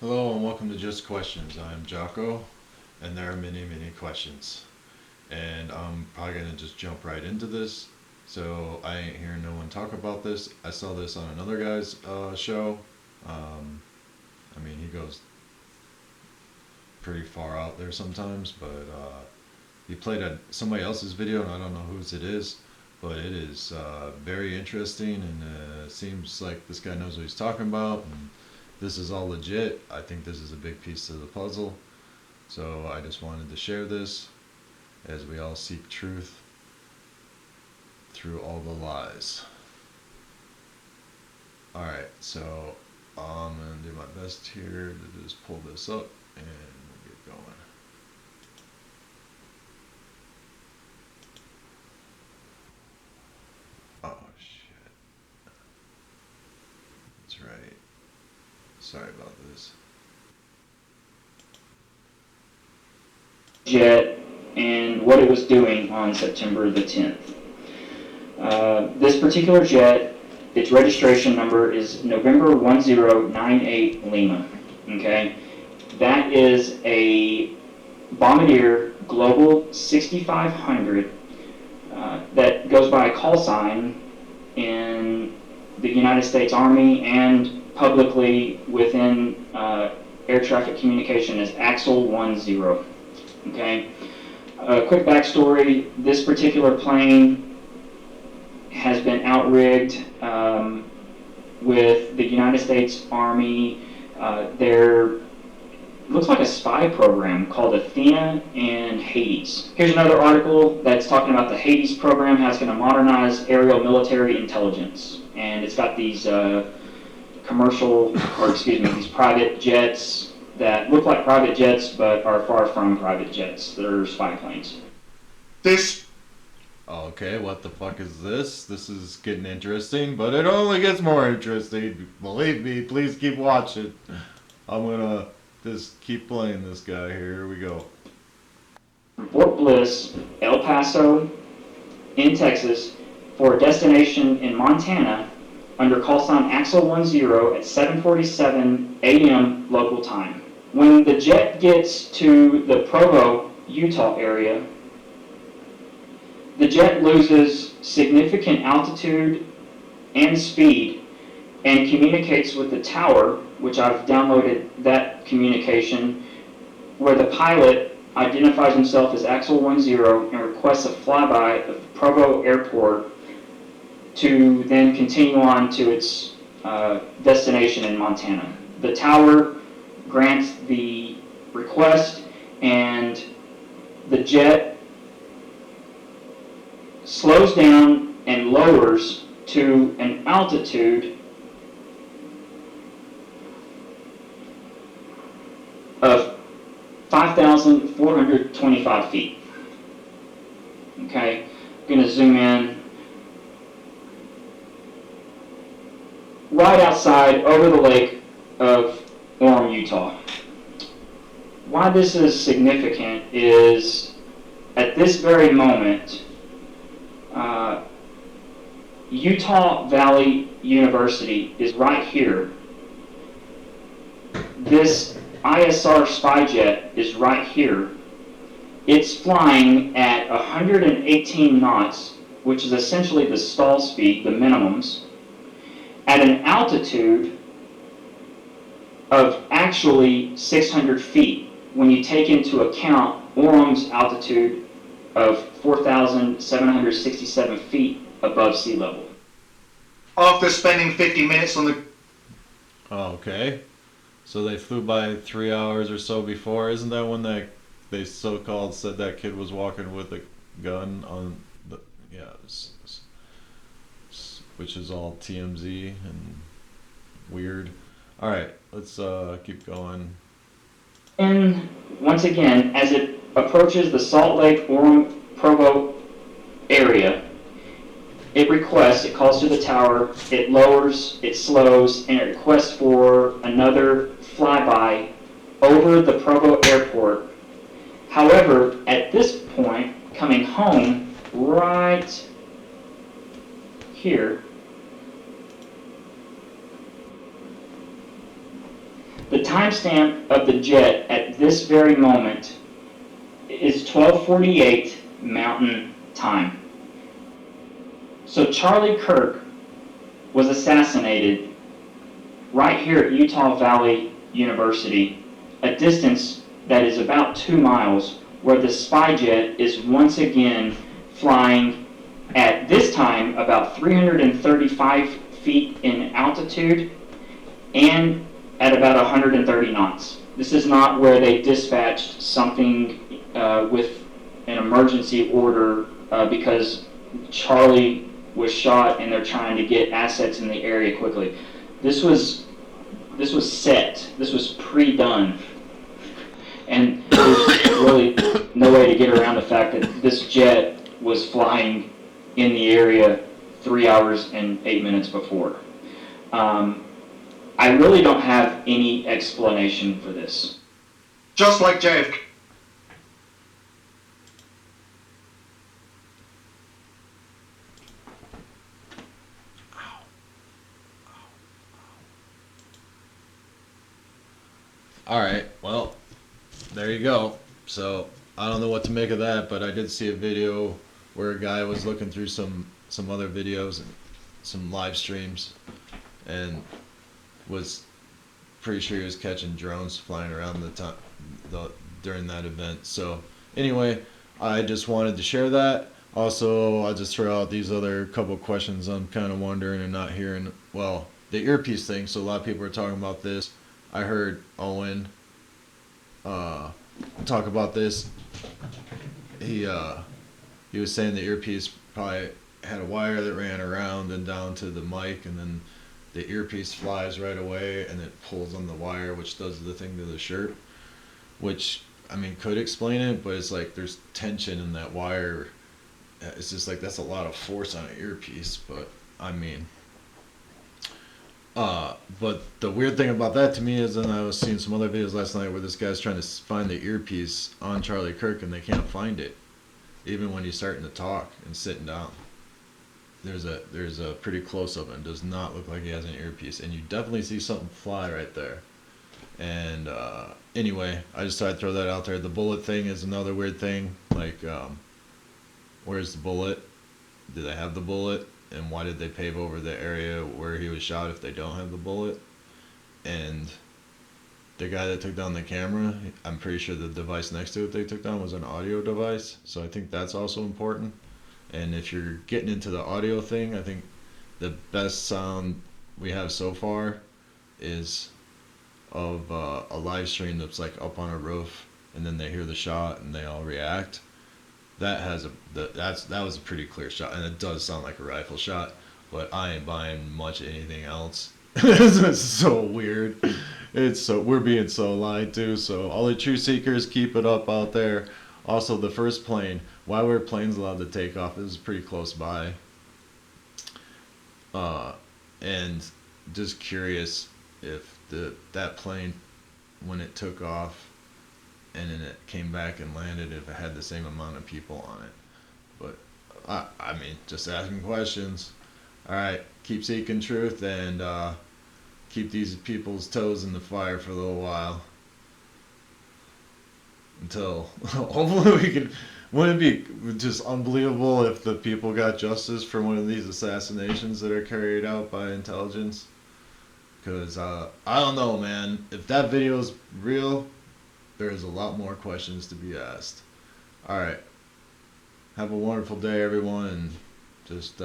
Hello and welcome to Just Questions. I'm Jocko, and there are many questions. And I'm probably gonna just jump right into this. So I ain't hearing no one talk about this. I saw this on another guy's show. Um, I mean, he goes pretty far out there sometimes, but he played somebody else's video, and I don't know whose it is, but it is very interesting, and seems like this guy knows what he's talking about. And this is all legit. I think this is a big piece of the puzzle. So I just wanted to share this as we all seek truth through all the lies. Alright, so I'm going to do my best here to just pull this up and we'll get going. Oh shit. That's right. Sorry about this. Jet and what it was doing on September the 10th. This particular jet, its registration number is November 1098 Lima. Okay, that is a Bombardier Global 6500 that goes by a call sign in the United States Army and publicly within air traffic communication as Axel 10. Okay, a quick backstory: this particular plane has been outrigged with the United States Army. There looks like a spy program called Athena and Hades. Here's another article that's talking about the Hades program, how it's going to modernize aerial military intelligence, and it's got these these private jets that look like private jets but are far from private jets. They're spy planes. Okay, what the fuck is this? This is getting interesting, but it only gets more interesting. Believe me, please keep watching. I'm gonna just keep playing this guy here. Here we go. Fort Bliss, El Paso, in Texas, for a destination in Montana under call sign Axel 10 at 7:47 a.m. local time. When the jet gets to the Provo, Utah area, the jet loses significant altitude and speed and communicates with the tower, which I've downloaded that communication, where the pilot identifies himself as Axel 10 and requests a flyby of Provo Airport to then continue on to its destination in Montana. The tower grants the request, and the jet slows down and lowers to an altitude of 5,425 feet. Okay, I'm going to zoom in. Right outside over the lake of Orem, Utah. Why this is significant is at this very moment, Utah Valley University is right here. This ISR spy jet is right here. It's flying at 118 knots, which is essentially the stall speed, the minimums, at an altitude of actually 600 feet when you take into account Orem's altitude of 4,767 feet above sea level. After spending 50 minutes on the... Okay. So they flew by 3 hours or so before. Isn't that when they so-called said that kid was walking with a gun on the... Yeah, which is all TMZ and weird. Alright, let's keep going. And once again, as it approaches the Salt Lake Orem Provo area, it calls to the tower, it lowers, it slows, and it requests for another flyby over the Provo airport. However, at this point, coming home, right here, The timestamp of the jet at this very moment is 12:48 Mountain Time. So Charlie Kirk was assassinated right here at Utah Valley University, a distance that is about 2 miles, where the spy jet is once again flying at this time about 335 feet in altitude and at about 130 knots. This is not where they dispatched something with an emergency order because Charlie was shot and they're trying to get assets in the area quickly. This was set. This was pre-done. And there's really no way to get around the fact that this jet was flying in the area 3 hours and 8 minutes before. I really don't have any explanation for this. Just like JFK. Alright, well, there you go. So, I don't know what to make of that, but I did see a video where a guy was looking through some other videos and some live streams and was pretty sure he was catching drones flying around during that event. So, anyway, I just wanted to share that. Also, I'll just throw out these other couple questions I'm kind of wondering and not hearing. Well, the earpiece thing, so a lot of people are talking about this. I heard Owen talk about this. He was saying the earpiece probably had a wire that ran around and down to the mic, and then the earpiece flies right away and it pulls on the wire, which does the thing to the shirt, which, I mean, could explain it, but it's like there's tension in that wire. It's just like that's a lot of force on an earpiece, but I mean, but the weird thing about that to me is, then I was seeing some other videos last night where this guy's trying to find the earpiece on Charlie Kirk and they can't find it, even when he's starting to talk and sitting down. There's a pretty close up and does not look like he has an earpiece, and you definitely see something fly right there. And anyway, I just thought I'd throw that out there. The bullet thing is another weird thing. Like, where's the bullet? Do they have the bullet? And why did they pave over the area where he was shot if they don't have the bullet? And the guy that took down the camera, I'm pretty sure the device next to it they took down was an audio device. So I think that's also important. And if you're getting into the audio thing, I think the best sound we have so far is of a live stream that's like up on a roof, and then they hear the shot and they all react. That was a pretty clear shot, and it does sound like a rifle shot. But I ain't buying much anything else. It's so weird. We're being so lied to. So all the truth seekers, keep it up out there. Also, the first plane. Why were planes allowed to take off? It was pretty close by. And just curious if that plane, when it took off and then it came back and landed, if it had the same amount of people on it. But I mean, just asking questions. All right, keep seeking truth and keep these people's toes in the fire for a little while. Until hopefully we can. Wouldn't it be just unbelievable if the people got justice for one of these assassinations that are carried out by intelligence? Because I don't know, man. If that video is real, there's a lot more questions to be asked. All right. Have a wonderful day, everyone, and just